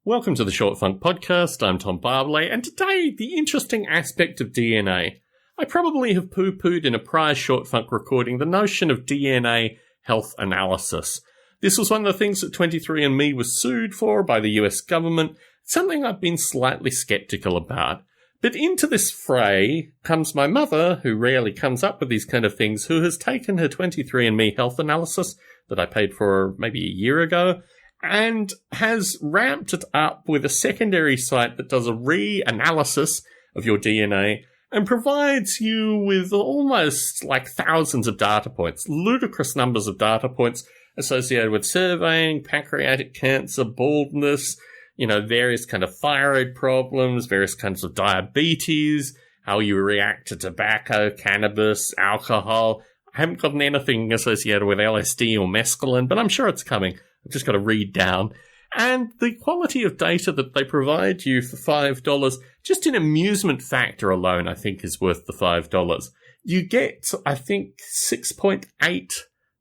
Welcome to the Short Funk Podcast. I'm Tom Barbley, and today, the interesting aspect of DNA. I probably have poo-pooed in a prior Short Funk recording the notion of DNA health analysis. This was one of the things that 23andMe was sued for by the US government, something I've been slightly skeptical about. But into this fray comes my mother, who rarely comes up with these kind of things, who has taken her 23andMe health analysis that I paid for maybe a year ago, and has ramped it up with a secondary site that does a re-analysis of your DNA and provides you with almost like thousands of data points, ludicrous numbers of data points associated with surveying, pancreatic cancer, baldness, various kind of thyroid problems, various kinds of diabetes, how you react to tobacco, cannabis, alcohol. I haven't gotten anything associated with LSD or mescaline, but I'm sure it's coming. I've just got to read down. And the quality of data that they provide you for $5, just in amusement factor alone, I think is worth the $5. You get, I think, 6.8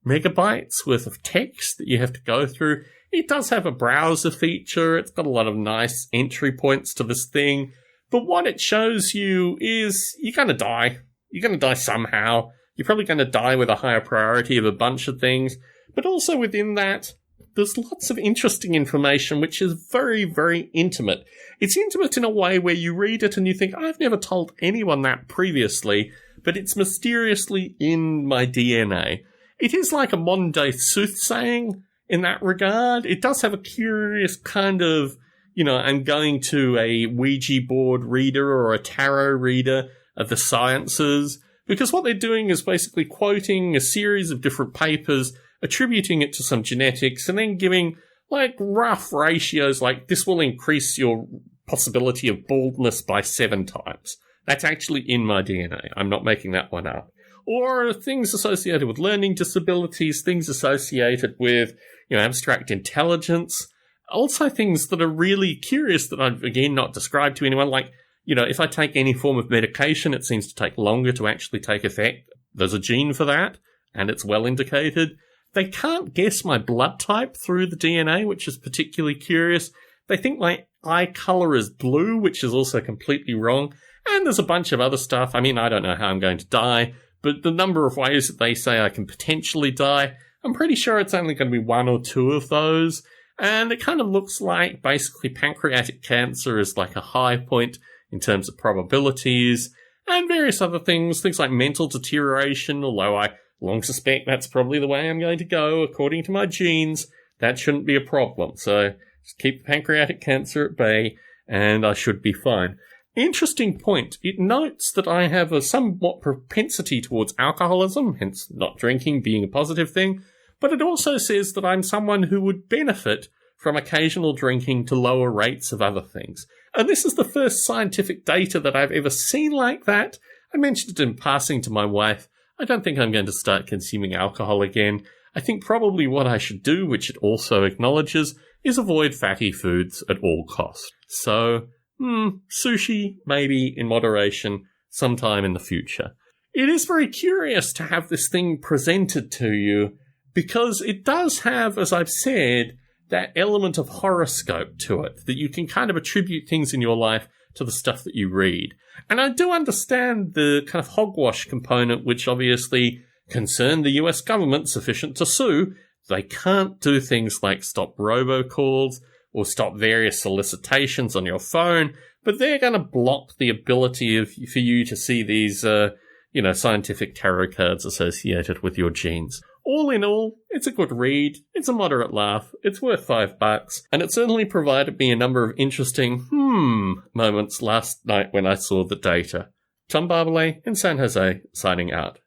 megabytes worth of text that you have to go through. It does have a browser feature. It's got a lot of nice entry points to this thing. But what it shows you is you're going to die. You're going to die somehow. You're probably going to die with a higher priority of a bunch of things. But also within that, there's lots of interesting information which is very, very intimate. It's intimate in a way where you read it and you think, I've never told anyone that previously, but it's mysteriously in my DNA. It is like a modern-day soothsaying in that regard. It does have a curious kind of, I'm going to a Ouija board reader or a tarot reader of the sciences, because what they're doing is basically quoting a series of different papers, attributing it to some genetics, and then giving like rough ratios like this will increase your possibility of baldness by 7 times. That's actually in my DNA. I'm not making that one up. Or things associated with learning disabilities, things associated with, abstract intelligence. Also things that are really curious that I've, again, not described to anyone. Like, if I take any form of medication, it seems to take longer to actually take effect. There's a gene for that, and it's well indicated. They can't guess my blood type through the DNA, which is particularly curious. They think my eye color is blue, which is also completely wrong. And there's a bunch of other stuff. I mean, I don't know how I'm going to die, but the number of ways that they say I can potentially die, I'm pretty sure it's only going to be 1 or 2 of those. And it kind of looks like basically pancreatic cancer is like a high point in terms of probabilities, and various other things like mental deterioration, although I long suspect that's probably the way I'm going to go, according to my genes. That shouldn't be a problem. So just keep the pancreatic cancer at bay, and I should be fine. Interesting point. It notes that I have a somewhat propensity towards alcoholism, hence not drinking being a positive thing, but it also says that I'm someone who would benefit from occasional drinking to lower rates of other things. And this is the first scientific data that I've ever seen like that. I mentioned it in passing to my wife. I don't think I'm going to start consuming alcohol again. I think probably what I should do, which it also acknowledges, is avoid fatty foods at all costs. So, sushi, maybe in moderation, sometime in the future. It is very curious to have this thing presented to you, because it does have, as I've said, that element of horoscope to it, that you can kind of attribute things in your life to the stuff that you read. And I do understand the kind of hogwash component, which obviously concerned the US government sufficient to sue. They can't do things like stop robocalls or stop various solicitations on your phone, but they're going to block the ability for you to see these, scientific tarot cards associated with your genes. All in all, it's a good read, it's a moderate laugh, it's worth $5, and it certainly provided me a number of interesting moments last night when I saw the data. Tom Barbley in San Jose, signing out.